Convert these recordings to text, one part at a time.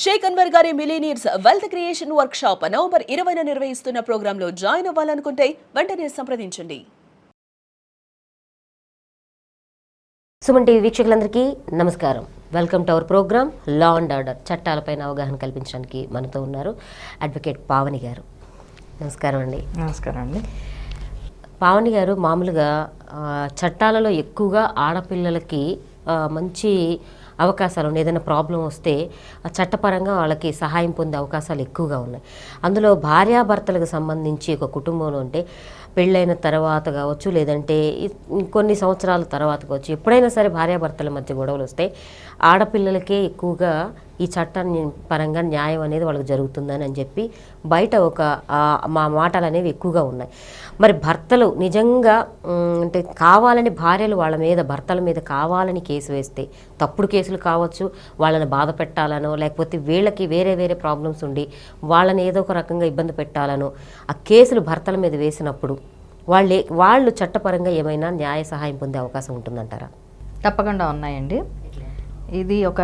షేక్ అన్వర్ గారి millionaires wealth creation workshop November 20న నిర్వహిస్తున్న ప్రోగ్రాంలో జాయిన్ అవ్వాలనుకుంటే వెంటనే సంప్రదించండి. సుమన్ టీవీ వీక్షకులందరికీ నమస్కారం. Welcome to our program law and order. చట్టాలపైన అవగాహన కల్పించడానికి మనతో ఉన్నారు అడ్వకేట్ పావని గారు. నమస్కారం అండి. నమస్కారం అండి. పావని గారు, మామూలుగా చట్టాలలో ఎక్కువగా ఆడపిల్లలకి మంచి అవకాశాలు ఉన్నాయి. ఏదైనా ప్రాబ్లం వస్తే చట్టపరంగా వాళ్ళకి సహాయం పొందే అవకాశాలు ఎక్కువగా ఉన్నాయి. అందులో భార్యాభర్తలకు సంబంధించి ఒక కుటుంబంలో ఉంటే పెళ్ళైన తర్వాత కావచ్చు, లేదంటే కొన్ని సంవత్సరాల తర్వాత కావచ్చు, ఎప్పుడైనా సరే భార్యాభర్తల మధ్య గొడవలు వస్తే ఆడపిల్లలకే ఎక్కువగా ఈ చట్టాన్ని పరంగా న్యాయం అనేది వాళ్ళకి జరుగుతుందని చెప్పి బయట ఒక మా మాటలు అనేవి ఎక్కువగా ఉన్నాయి. మరి భర్తలు నిజంగా అంటే కావాలని భార్యలు వాళ్ళ మీద, భర్తల మీద కావాలని కేసు వేస్తే, తప్పుడు కేసులు కావచ్చు, వాళ్ళని బాధ పెట్టాలనో, లేకపోతే వీళ్ళకి వేరే వేరే ప్రాబ్లమ్స్ ఉండి వాళ్ళని ఏదో ఒక రకంగా ఇబ్బంది పెట్టాలనో ఆ కేసులు భర్తల మీద వేసినప్పుడు వాళ్ళు చట్టపరంగా ఏమైనా న్యాయ సహాయం పొందే అవకాశం ఉంటుందంటారా? తప్పకుండా ఉన్నాయండి. ఇది ఒక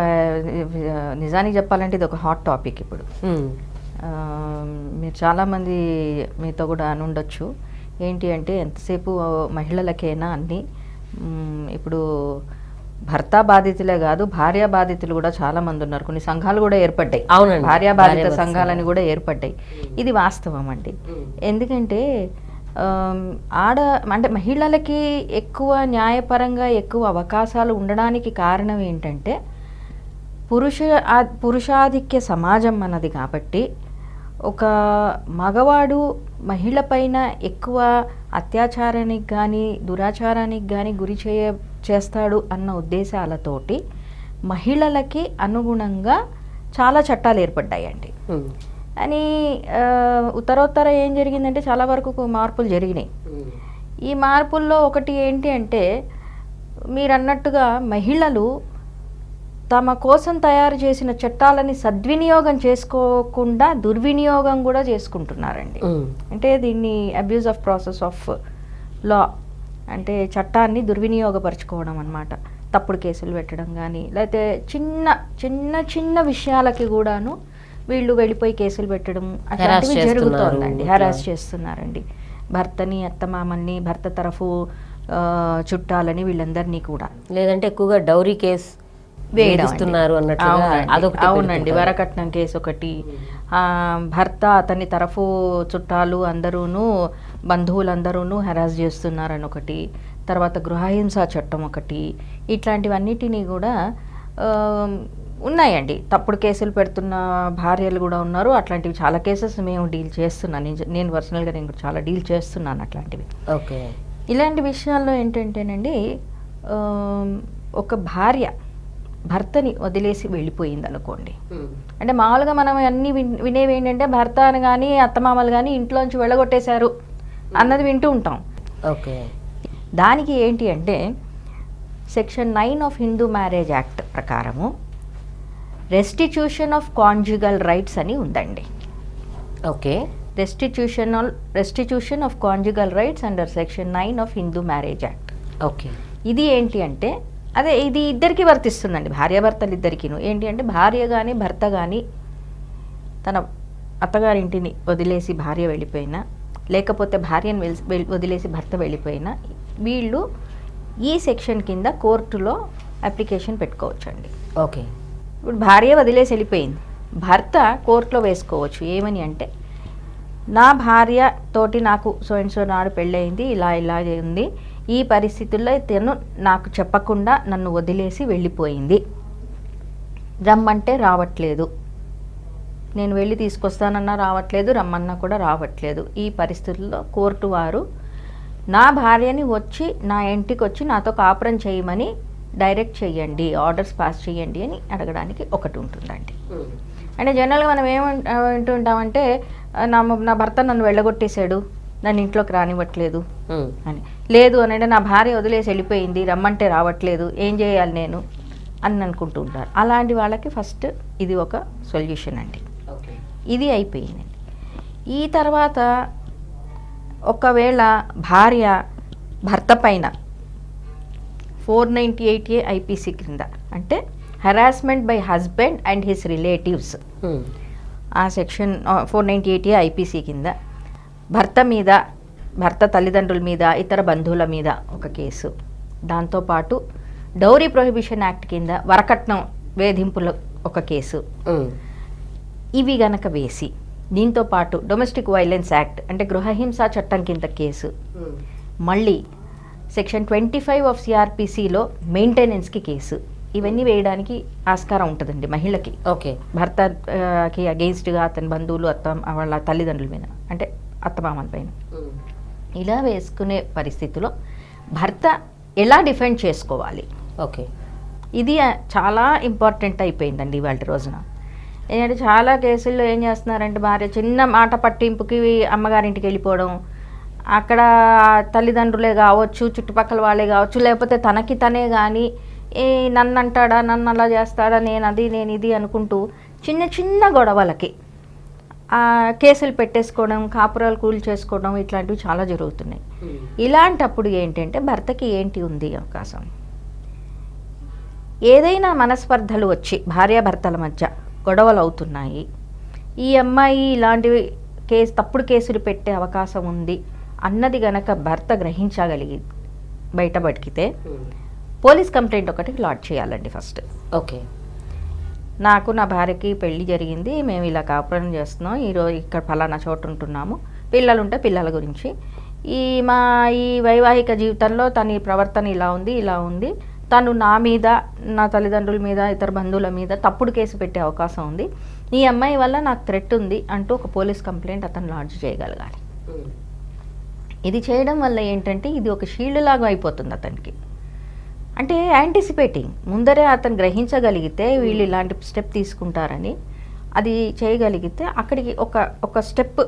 నిజానికి చెప్పాలంటే ఇది ఒక హాట్ టాపిక్. ఇప్పుడు మీరు చాలామంది మీతో కూడా అని ఉండొచ్చు, ఏంటి అంటే ఎంతసేపు మహిళలకైనా అన్నీ, ఇప్పుడు భర్త బాధితులే కాదు భార్య బాధితులు కూడా చాలా మంది ఉన్నారు. కొన్ని సంఘాలు కూడా ఏర్పడ్డాయి. అవునండి, భార్య బాధిత సంఘాలని కూడా ఏర్పడ్డాయి. ఇది వాస్తవం అండి. ఎందుకంటే అంటే మహిళలకి ఎక్కువ న్యాయపరంగా ఎక్కువ అవకాశాలు ఉండడానికి కారణం ఏంటంటే పురుషాధిక్య సమాజం అన్నది. కాబట్టి ఒక మగవాడు మహిళ పైన ఎక్కువ అత్యాచారానికి కానీ దురాచారానికి కానీ గురి చేస్తాడు అన్న ఉద్దేశాలతోటి మహిళలకి అనుగుణంగా చాలా చట్టాలు ఏర్పడ్డాయండి. అని ఉత్తరోత్తర ఏం జరిగిందంటే చాలా వరకు మార్పులు జరిగినాయి. ఈ మార్పుల్లో ఒకటి ఏంటి అంటే, మీరు అన్నట్టుగా మహిళలు తమ కోసం తయారు చేసిన చట్టాలని సద్వినియోగం చేసుకోకుండా దుర్వినియోగం కూడా చేసుకుంటున్నారండి. అంటే దీన్ని abuse of process of law అంటే చట్టాన్ని దుర్వినియోగపరచుకోవడం అన్నమాట. తప్పుడు కేసులు పెట్టడం కానీ, లేకపోతే చిన్న చిన్న చిన్న విషయాలకి కూడాను వీళ్ళు వెళ్ళిపోయి కేసులు పెట్టడం అట్లాంటివి జరుగుతోందండి. హెరాస్ చేస్తున్నారండి భర్తని, అత్తమామల్ని, భర్త తరఫు చుట్టాలని, వీళ్ళందరినీ కూడా. లేదంటే ఎక్కువగా డౌరీ కేసు వేయిస్తున్నారు అన్నట్టుగా అదొకటి. అవునండి, వరకట్నం కేసు ఒకటి, భర్త అతని తరఫు చుట్టాలు అందరూను, బంధువులందరూను హెరాస్ చేస్తున్నారని ఒకటి, తర్వాత గృహహింస చట్టం ఒకటి, ఇట్లాంటివన్నిటినీ కూడా ఉన్నాయండి. తప్పుడు కేసులు పెడుతున్న భార్యలు కూడా ఉన్నారు. అట్లాంటివి చాలా కేసెస్ మేము డీల్ చేస్తున్నాను. నేను పర్సనల్గా నేను చాలా డీల్ చేస్తున్నాను అట్లాంటివి. ఓకే. ఇలాంటి విషయాల్లో ఏంటంటేనండి, ఒక భార్య భర్తని వదిలేసి వెళ్ళిపోయింది అనుకోండి, అంటే మామూలుగా మనం అన్నీ వినేవి ఏంటంటే భర్త అని కానీ అత్తమామలు కానీ ఇంట్లోంచి వెళ్ళగొట్టేశారు అన్నది వింటూ ఉంటాం. ఓకే. దానికి ఏంటి అంటే section 9 of Hindu marriage act ప్రకారము రెస్టిట్యూషన్ ఆఫ్ కాంజుగల్ రైట్స్ అని ఉందండి. Okay. Restitution of conjugal rights under section 9 of Hindu marriage act. Okay. ఇది ఏంటి అంటే, అదే ఇది ఇద్దరికి వర్తిస్తుందండి, భార్యాభర్తలు ఇద్దరికిను. ఏంటి అంటే భార్య కానీ భర్త కానీ తన అత్తగారింటిని వదిలేసి భార్య వెళ్ళిపోయినా, లేకపోతే భార్యను వదిలేసి భర్త వెళ్ళిపోయినా, వీళ్ళు ఈ సెక్షన్ కింద కోర్టులో అప్లికేషన్ పెట్టుకోవచ్చండి. ఓకే. ఇప్పుడు భార్య వదిలేసి వెళ్ళిపోయింది, భర్త కోర్టులో వేసుకోవచ్చు. ఏమని అంటే, నా భార్య తోటి నాకు సో అండ్ సో నాడు పెళ్ళయింది, ఇలా ఉంది, ఈ పరిస్థితుల్లో తను నాకు చెప్పకుండా నన్ను వదిలేసి వెళ్ళిపోయింది, రమ్మంటే రావట్లేదు, నేను వెళ్ళి తీసుకొస్తానన్నా రావట్లేదు, రమ్మన్నా కూడా రావట్లేదు. ఈ పరిస్థితుల్లో కోర్టు వారు నా భార్యని వచ్చి నా ఇంటికి వచ్చి నాతో కాపురం చేయమని డైరెక్ట్ చేయండి, ఆర్డర్స్ పాస్ చేయండి అని అడగడానికి ఒకటి ఉంటుందండి. అంటే జనరల్గా మనం ఏమంటూ ఉంటామంటే, నా భర్త నన్ను వెళ్ళగొట్టేశాడు, నన్ను ఇంట్లోకి రానివ్వట్లేదు అని. లేదు అని అంటే, నా భార్య వదిలేసి వెళ్ళిపోయింది, రమ్మంటే రావట్లేదు, ఏం చేయాలి నేను అని అనుకుంటూ ఉంటారు. అలాంటి వాళ్ళకి ఫస్ట్ ఇది ఒక సొల్యూషన్ అండి. ఇది అయిపోయిందండి. ఈ తర్వాత ఒకవేళ భార్య భర్త పైన 498A IPC క్రింద, అంటే harassment by husband and his relatives, ఆ సెక్షన్ 498 ఐపీసీ కింద భర్త తల్లిదండ్రుల మీద, ఇతర బంధువుల మీద ఒక కేసు, దాంతోపాటు డౌరీ ప్రొహిబిషన్ యాక్ట్ కింద వరకట్నం వేధింపుల ఒక కేసు, ఇవి గనక వేసి దీంతో పాటు డొమెస్టిక్ వైలెన్స్ యాక్ట్ అంటే గృహహింసా చట్టం కింద కేసు, మళ్ళీ సెక్షన్ 25 ఆఫ్ సిఆర్పిసిలో మెయింటెనెన్స్కి కేసు, ఇవన్నీ వేయడానికి ఆస్కారం ఉంటుందండి మహిళకి. ఓకే. భర్తకి అగెయిన్స్ట్గా అతని బంధువులు, వాళ్ళ తల్లిదండ్రుల మీద అంటే అత్తమామల పైన ఇలా వేసుకునే పరిస్థితిలో భర్త ఎలా డిఫెండ్ చేసుకోవాలి, ఓకే, ఇది చాలా ఇంపార్టెంట్ అయిపోయిందండి ఇవాళ రోజున. ఎందుకంటే చాలా కేసుల్లో ఏం చేస్తున్నారంటే భార్య చిన్న మాట పట్టింపుకి అమ్మగారింటికి వెళ్ళిపోవడం, అక్కడ తల్లిదండ్రులే కావచ్చు, చుట్టుపక్కల వాళ్ళే కావచ్చు, లేకపోతే తనకి తనే కానీ నన్ను అంటాడా, నన్ను అలా చేస్తాడా, నేను ఇది అనుకుంటూ చిన్న చిన్న గొడవలకి కేసులు పెట్టేసుకోవడం, కాపురాలు కూల్ చేసుకోవడం, ఇట్లాంటివి చాలా జరుగుతున్నాయి. ఇలాంటప్పుడు ఏంటంటే భర్తకి ఏంటి ఉంది అవకాశం, ఏదైనా మనస్పర్ధలు వచ్చి భార్యాభర్తల మధ్య గొడవలు అవుతున్నాయి, ఈ అమ్మాయి ఇలాంటివి తప్పుడు కేసులు పెట్టే అవకాశం ఉంది అన్నది గనక భర్త గ్రహించగలిగి బయటపడికితే పోలీస్ కంప్లైంట్ ఒకటి లాడ్జ్ చేయాలండి ఫస్ట్. ఓకే, నాకు నా భార్యకి పెళ్లి జరిగింది, మేము ఇలా కాపురం చేస్తున్నాం, ఈరోజు ఇక్కడ ఫలానా చోటు ఉంటున్నాము, పిల్లలు ఉంటే పిల్లల గురించి, ఈ వైవాహిక జీవితంలో తన ప్రవర్తన ఇలా ఉంది, తను నా మీద, నా తల్లిదండ్రుల మీద, ఇతర బంధువుల మీద తప్పుడు కేసు పెట్టే అవకాశం ఉంది, ఈ అమ్మాయి వల్ల నాకు థ్రెట్ ఉంది అంటూ ఒక పోలీస్ కంప్లైంట్ అతను లాడ్జ్ చేయగలగాలి. ఇది చేయడం వల్ల ఏంటంటే ఇది ఒక షీల్డ్ లాగా అయిపోతుంది అతనికి. అంటే యాంటిసిపేటింగ్, ముందరే అతను గ్రహించగలిగితే వీళ్ళు ఇలాంటి స్టెప్ తీసుకుంటారని అది చేయగలిగితే అక్కడికి ఒక స్టెప్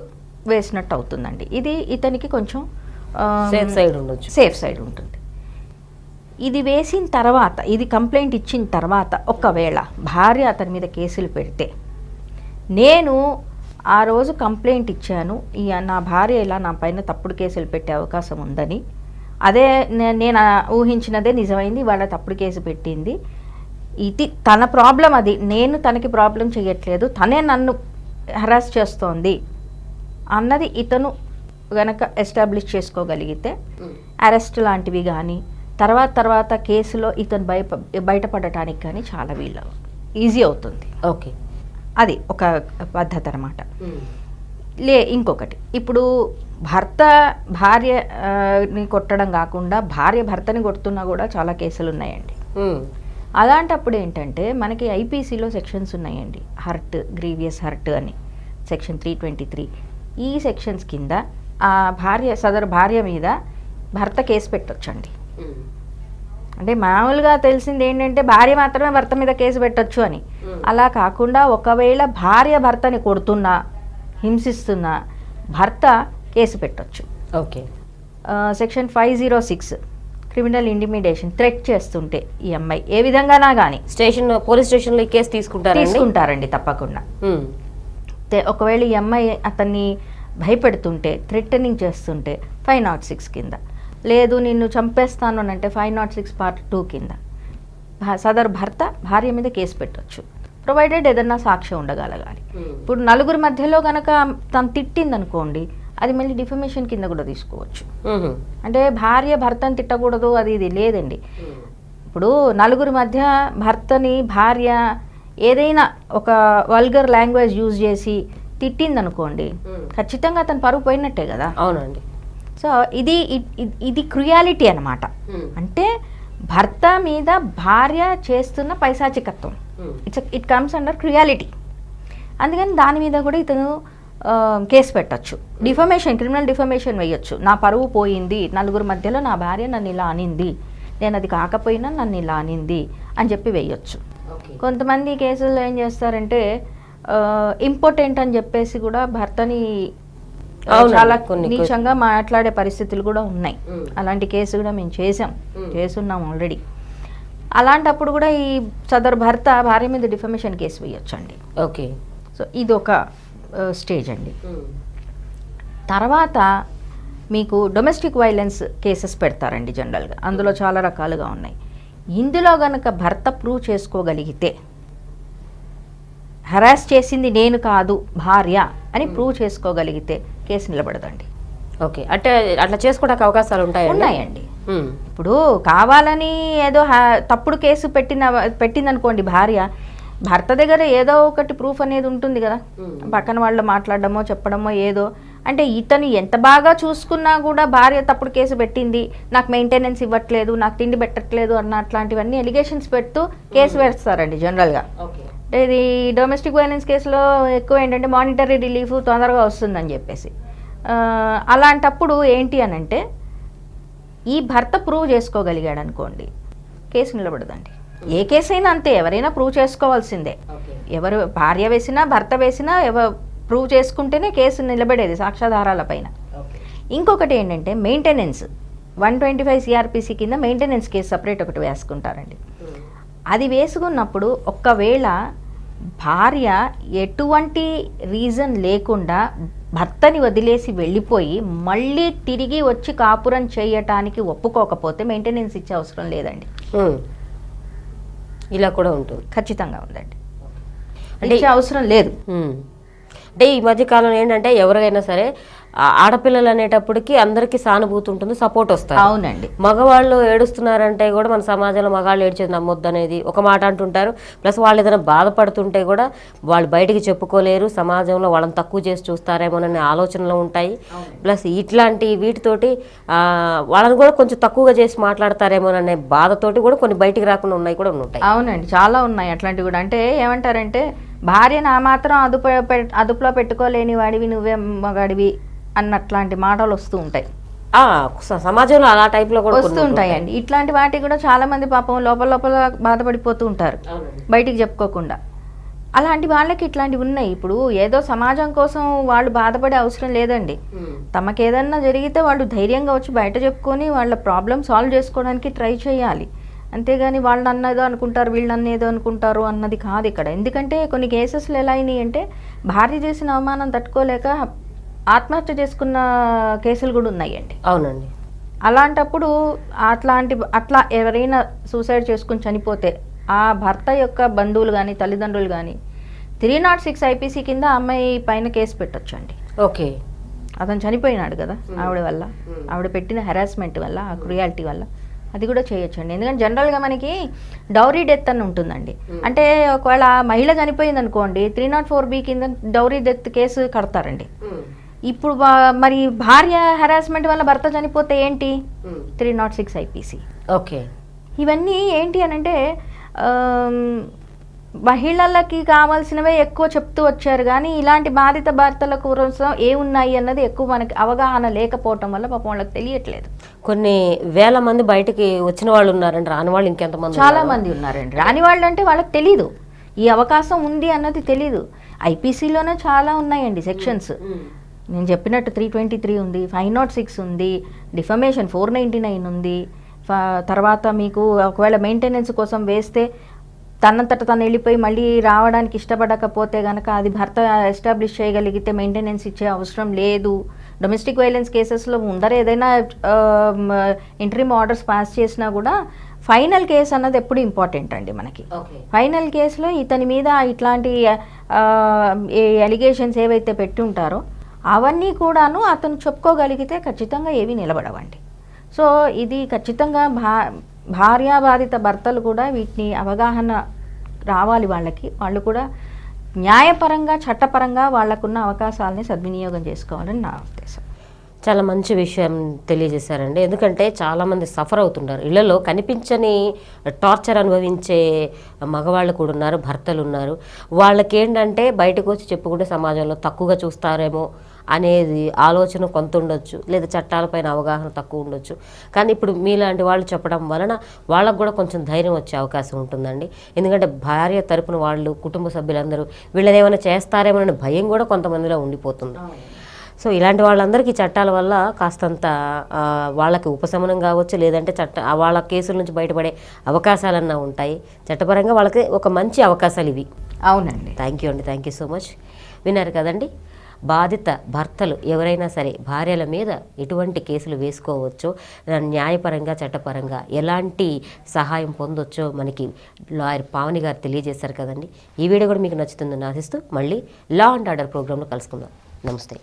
వేసినట్టు అవుతుందండి. ఇది ఇతనికి కొంచెం సేఫ్ సైడ్ ఉంటుంది. ఇది వేసిన తర్వాత, ఇది కంప్లైంట్ ఇచ్చిన తర్వాత ఒకవేళ భార్య అతని మీద కేసులు పెడితే, నేను ఆ రోజు కంప్లైంట్ ఇచ్చాను, నా భార్య ఇలా నా పైన తప్పుడు కేసులు పెట్టే అవకాశం ఉందని, అదే నేను ఊహించినదే నిజమైంది, వాళ్ళ తప్పుడు కేసు పెట్టింది, ఇది తన ప్రాబ్లం, అది నేను తనకి ప్రాబ్లం చేయట్లేదు, తనే నన్ను హరాస్ చేస్తోంది అన్నది ఇతను గనక ఎస్టాబ్లిష్ చేసుకోగలిగితే అరెస్ట్ లాంటివి కానీ తర్వాత కేసులో ఇతను బయటపడటానికి కానీ చాలా ఈజీ అవుతుంది. ఓకే, అది ఒక పద్ధతి అన్నమాట. ఇంకొకటి, ఇప్పుడు భర్త భార్యని కొట్టడం కాకుండా భార్య భర్తని కొడుతున్నా కూడా చాలా కేసులు ఉన్నాయండి. అలాంటప్పుడు ఏంటంటే మనకి ఐపీసీలో సెక్షన్స్ ఉన్నాయండి, హర్ట్, గ్రీవియస్ హర్ట్ అని సెక్షన్ 323. ఈ సెక్షన్స్ కింద సదరు భార్య మీద భర్త కేసు పెట్టొచ్చండి. అంటే మామూలుగా తెలిసింది ఏంటంటే భార్య మాత్రమే భర్త మీద కేసు పెట్టొచ్చు అని, అలా కాకుండా ఒకవేళ భార్య భర్తని కొడుతున్నా, హింసిస్తున్నా భర్త కేసు పెట్టొచ్చు. Okay. Section 506 criminal intimidation, threat చేస్తుంటే ఈ అమ్మాయి ఏ విధంగానా కానీ పోలీస్ స్టేషన్లో కేసు తీసుకుంటారండి తప్పకుండా. ఒకవేళ ఈ అమ్మాయి అతన్ని భయపెడుతుంటే, థ్రెటనింగ్ చేస్తుంటే 506 కింద, లేదు నిన్ను చంపేస్తాను అని అంటే 506 Part 2 కింద సదరు భర్త భార్య మీద కేసు పెట్టొచ్చు, ప్రొవైడెడ్ ఏదన్నా సాక్ష్యం ఉండగలగాలి. ఇప్పుడు నలుగురి మధ్యలో కనుక తను తిట్టింది అనుకోండి, అది మళ్ళీ డిఫమేషన్ కింద కూడా తీసుకోవచ్చు. అంటే భార్య భర్తను తిట్టకూడదు అది ఇది లేదండి. ఇప్పుడు నలుగురి మధ్య భర్తని భార్య ఏదైనా ఒక వల్గర్ లాంగ్వేజ్ యూజ్ చేసి తిట్టింది అనుకోండి, ఖచ్చితంగా అతను పరువు పోయినట్టే కదా. అవునండి. సో ఇది క్రుయాలిటీ అన్నమాట. అంటే భర్త మీద భార్య చేస్తున్న పైశాచికత్వం, ఇట్ కమ్స్ అండర్ క్రుయాలిటీ. అందుకని దాని మీద కూడా ఇతను కేసు పెట్టచ్చు, డిఫమేషన్, క్రిమినల్ డిఫమేషన్ వేయొచ్చు. నా పరువు పోయింది, నలుగురు మధ్యలో నా భార్య నన్ను ఇలా అనింది, నేను అది కాకపోయినా నన్ను ఇలా అనింది అని చెప్పి వేయొచ్చు. కొంతమంది కేసుల్లో ఏం చేస్తారంటే ఇంపార్టెంట్ అని చెప్పేసి కూడా భర్తని చాలా నీచంగా మాట్లాడే పరిస్థితులు కూడా ఉన్నాయి. అలాంటి కేసు కూడా మేము చేస్తున్నాం ఆల్రెడీ. అలాంటప్పుడు కూడా ఈ సదరు భర్త భార్య మీద డిఫమేషన్ కేసు వేయొచ్చండి. ఓకే. సో ఇది ఒక స్టేజ్ అండి. తర్వాత మీకు డొమెస్టిక్ వైలెన్స్ కేసెస్ పెడతారండి జనరల్గా, అందులో చాలా రకాలుగా ఉన్నాయి. ఇందులో గనక భర్త ప్రూవ్ చేసుకోగలిగితే, హరాస్ చేసింది నేను కాదు భార్య అని ప్రూవ్ చేసుకోగలిగితే కేసు నిలబడదండి. ఓకే, అంటే అట్లా చేసుకోవడానికి అవకాశాలు ఉన్నాయండి. ఇప్పుడు కావాలని ఏదో తప్పుడు కేసు పెట్టిందనుకోండి భార్య, భర్త దగ్గర ఏదో ఒకటి ప్రూఫ్ అనేది ఉంటుంది కదా, పక్కన వాళ్ళు మాట్లాడడమో చెప్పడమో ఏదో. అంటే ఇతను ఎంత బాగా చూసుకున్నా కూడా భార్య తప్పుడు కేసు పెట్టింది, నాకు మెయింటెనెన్స్ ఇవ్వట్లేదు, నాకు తిండి పెట్టట్లేదు అన్న అట్లాంటివన్నీ ఎలిగేషన్స్ పెడుతూ కేసు వేస్తారండి జనరల్గా. అంటే ఇది డొమెస్టిక్ వైలెన్స్ కేసులో ఎక్కువ ఏంటంటే మానిటరీ రిలీఫ్ తొందరగా వస్తుందని చెప్పేసి. అలాంటప్పుడు ఏంటి అని అంటే, ఈ భర్త ప్రూవ్ చేసుకోగలిగాడు అనుకోండి కేసు నిలబడదండి. ఏ కేసు అయినా అంతే, ఎవరైనా ప్రూవ్ చేసుకోవాల్సిందే. ఎవరు భార్య వేసినా భర్త వేసినా ప్రూవ్ చేసుకుంటేనే కేసు నిలబడేది సాక్ష్యాధారాల పైన. ఇంకొకటి ఏంటంటే మెయింటెనెన్స్, 125 CRPC కింద మెయింటెనెన్స్ కేసు సపరేట్ ఒకటి వేసుకుంటారండి. అది వేసుకున్నప్పుడు ఒక్కవేళ భార్య ఎటువంటి రీజన్ లేకుండా భర్తని వదిలేసి వెళ్ళిపోయి మళ్ళీ తిరిగి వచ్చి కాపురం చేయటానికి ఒప్పుకోకపోతే మెయింటెనెన్స్ ఇచ్చే అవసరం లేదండి. ఇలా కూడా ఉంటుంది, ఖచ్చితంగా ఉందండి. అంటే అవసరం లేదు. అంటే ఈ మధ్య కాలంలో ఏంటంటే ఎవరికైనా సరే ఆడపిల్లలు అనేటప్పటికి అందరికీ సానుభూతి ఉంటుంది, సపోర్ట్ వస్తుంది. అవునండి. మగవాళ్ళు ఏడుస్తున్నారంటే కూడా మన సమాజంలో మగాళ్ళు ఏడ్చేది నమ్మొద్దు అనేది ఒక మాట అంటుంటారు. ప్లస్ వాళ్ళు ఏదైనా బాధపడుతుంటే కూడా వాళ్ళు బయటికి చెప్పుకోలేరు, సమాజంలో వాళ్ళని తక్కువ చేసి చూస్తారేమోననే ఆలోచనలు ఉంటాయి. ప్లస్ ఇట్లాంటి వీటితోటి వాళ్ళని కూడా కొంచెం తక్కువగా చేసి మాట్లాడతారేమోననే బాధతోటి కూడా కొన్ని బయటికి రాకుండా ఉన్నాయి కూడా ఉంటాయి. అవునండి, చాలా ఉన్నాయి అట్లాంటివి కూడా. అంటే ఏమంటారంటే, భార్య నా మాత్రం అదుపులో పెట్టుకోలేని వాడివి, నువ్వే మగాడివి అన్నట్లాంటి మాటలు వస్తూ ఉంటాయి సమాజంలో. అలా టైప్లో కూడా వస్తూ ఉంటాయండి. ఇట్లాంటి వాటికి కూడా చాలా మంది పాపం లోపల లోపల బాధపడిపోతూ ఉంటారు బయటికి చెప్పుకోకుండా. అలాంటి వాళ్ళకి ఇట్లాంటివి ఉన్నాయి. ఇప్పుడు ఏదో సమాజం కోసం వాళ్ళు బాధపడే అవసరం లేదండి. తమకేదన్నా జరిగితే వాళ్ళు ధైర్యంగా వచ్చి బయట చెప్పుకొని వాళ్ళ ప్రాబ్లం సాల్వ్ చేసుకోవడానికి ట్రై చేయాలి. అంతేగాని వాళ్ళు అన్నదో అనుకుంటారు, వీళ్ళు అన్నేదో అనుకుంటారు అన్నది కాదు ఇక్కడ. ఎందుకంటే కొన్ని కేసెస్లో ఎలా అయినాయి అంటే, భార్య చేసిన అవమానం తట్టుకోలేక ఆత్మహత్య చేసుకున్న కేసులు కూడా ఉన్నాయండి. అవునండి. అలాంటప్పుడు అట్లా ఎవరైనా సూసైడ్ చేసుకుని చనిపోతే ఆ భర్త యొక్క బంధువులు కానీ తల్లిదండ్రులు కానీ 306 IPC కింద అమ్మాయి పైన కేసు పెట్టొచ్చండి. ఓకే, అతను చనిపోయినాడు కదా ఆవిడ వల్ల, ఆవిడ పెట్టిన హెరాస్మెంట్ వల్ల, ఆ క్రుయాలిటీ వల్ల, అది కూడా చేయొచ్చండి. ఎందుకంటే జనరల్గా మనకి డౌరీ డెత్ అని ఉంటుందండి. అంటే ఒకవేళ మహిళ చనిపోయింది అనుకోండి, 304B కింద డౌరీ డెత్ కేసు కడతారండి. ఇప్పుడు మరి భార్య హెరాస్మెంట్ వల్ల భర్త చనిపోతే ఏంటి, 306 IPC. ఓకే, ఇవన్నీ ఏంటి అని అంటే మహిళలకి కావాల్సినవే ఎక్కువ చెప్తూ వచ్చారు, కానీ ఇలాంటి బాధిత భర్తల కోసం ఏమున్నాయి అన్నది ఎక్కువ మనకి అవగాహన లేకపోవటం వల్ల పాపం వాళ్ళకి తెలియట్లేదు. కొన్ని వేల మంది బయటికి వచ్చిన వాళ్ళు ఉన్నారండి, రాని వాళ్ళు ఇంకెంతమంది? చాలా మంది ఉన్నారండి. రాని వాళ్ళు అంటే వాళ్ళకి తెలీదు, ఈ అవకాశం ఉంది అన్నది తెలీదు. IPCలోనే చాలా ఉన్నాయండి సెక్షన్స్. నేను చెప్పినట్టు 323 ఉంది, 506 ఉంది, డిఫమేషన్ 499 ఉంది. తర్వాత మీకు ఒకవేళ మెయింటెనెన్స్ కోసం వేస్తే తనంతట తను వెళ్ళిపోయి మళ్ళీ రావడానికి ఇష్టపడకపోతే కనుక అది భర్త ఎస్టాబ్లిష్ చేయగలిగితే మెయింటెనెన్స్ ఇచ్చే అవసరం లేదు. డొమెస్టిక్ వైలెన్స్ కేసెస్లో ముందర ఏదైనా ఇంటరిమ్ ఆర్డర్స్ పాస్ చేసినా కూడా ఫైనల్ కేసు అన్నది ఎప్పుడు ఇంపార్టెంట్ అండి మనకి. ఫైనల్ కేసులో ఇతని మీద ఇట్లాంటి ఎలిగేషన్స్ ఏవైతే పెట్టి ఉంటారో అవన్నీ కూడాను అతను చెప్పుకోగలిగితే ఖచ్చితంగా ఏవి నిలబడవండి. సో ఇది ఖచ్చితంగా భార్యాబాధిత భర్తలు కూడా వీటిని అవగాహన రావాలి వాళ్ళకి. వాళ్ళు కూడా న్యాయపరంగా చట్టపరంగా వాళ్ళకున్న అవకాశాలని సద్వినియోగం చేసుకోవాలని నా ఉద్దేశం. చాలా మంచి విషయం తెలియజేశారండి. ఎందుకంటే చాలామంది సఫర్ అవుతుంటారు, ఇళ్లలో కనిపించని టార్చర్ అనుభవించే మగవాళ్ళు కూడా ఉన్నారు, భర్తలు ఉన్నారు. వాళ్ళకి ఏంటంటే బయటకు వచ్చి చెప్పుకుంటే సమాజంలో తక్కువగా చూస్తారేమో అనేది ఆలోచన కొంత ఉండొచ్చు, లేదా చట్టాలపైన అవగాహన తక్కువ ఉండొచ్చు. కానీ ఇప్పుడు మీలాంటి వాళ్ళు చెప్పడం వలన వాళ్ళకు కూడా కొంచెం ధైర్యం వచ్చే అవకాశం ఉంటుందండి. ఎందుకంటే భార్య తరపున వాళ్ళు, కుటుంబ సభ్యులందరూ వీళ్ళని ఏమైనా చేస్తారేమోనని భయం కూడా కొంతమందిలో ఉండిపోతుంది. సో ఇలాంటి వాళ్ళందరికీ చట్టాల వల్ల కాస్తంత వాళ్ళకి ఉపశమనం కావచ్చు, లేదంటే వాళ్ళ కేసుల నుంచి బయటపడే అవకాశాలన్నా ఉంటాయి. చట్టపరంగా వాళ్ళకి ఒక మంచి అవకాశాలు ఇవి. అవునండి. థ్యాంక్ యూ అండి, థ్యాంక్ యూ సో మచ్. విన్నారు కదండి, బాధిత భర్తలు ఎవరైనా సరే భార్యల మీద ఎటువంటి కేసులు వేసుకోవచ్చో, న్యాయపరంగా చట్టపరంగా ఎలాంటి సహాయం పొందొచ్చో మనకి లాయర్ పావని గారు తెలియజేశారు కదండి. ఈ వీడియో కూడా మీకు నచ్చుతుందని ఆశిస్తూ మళ్ళీ లా అండ్ ఆర్డర్ ప్రోగ్రాంలో కలుసుకుందాం. నమస్తే.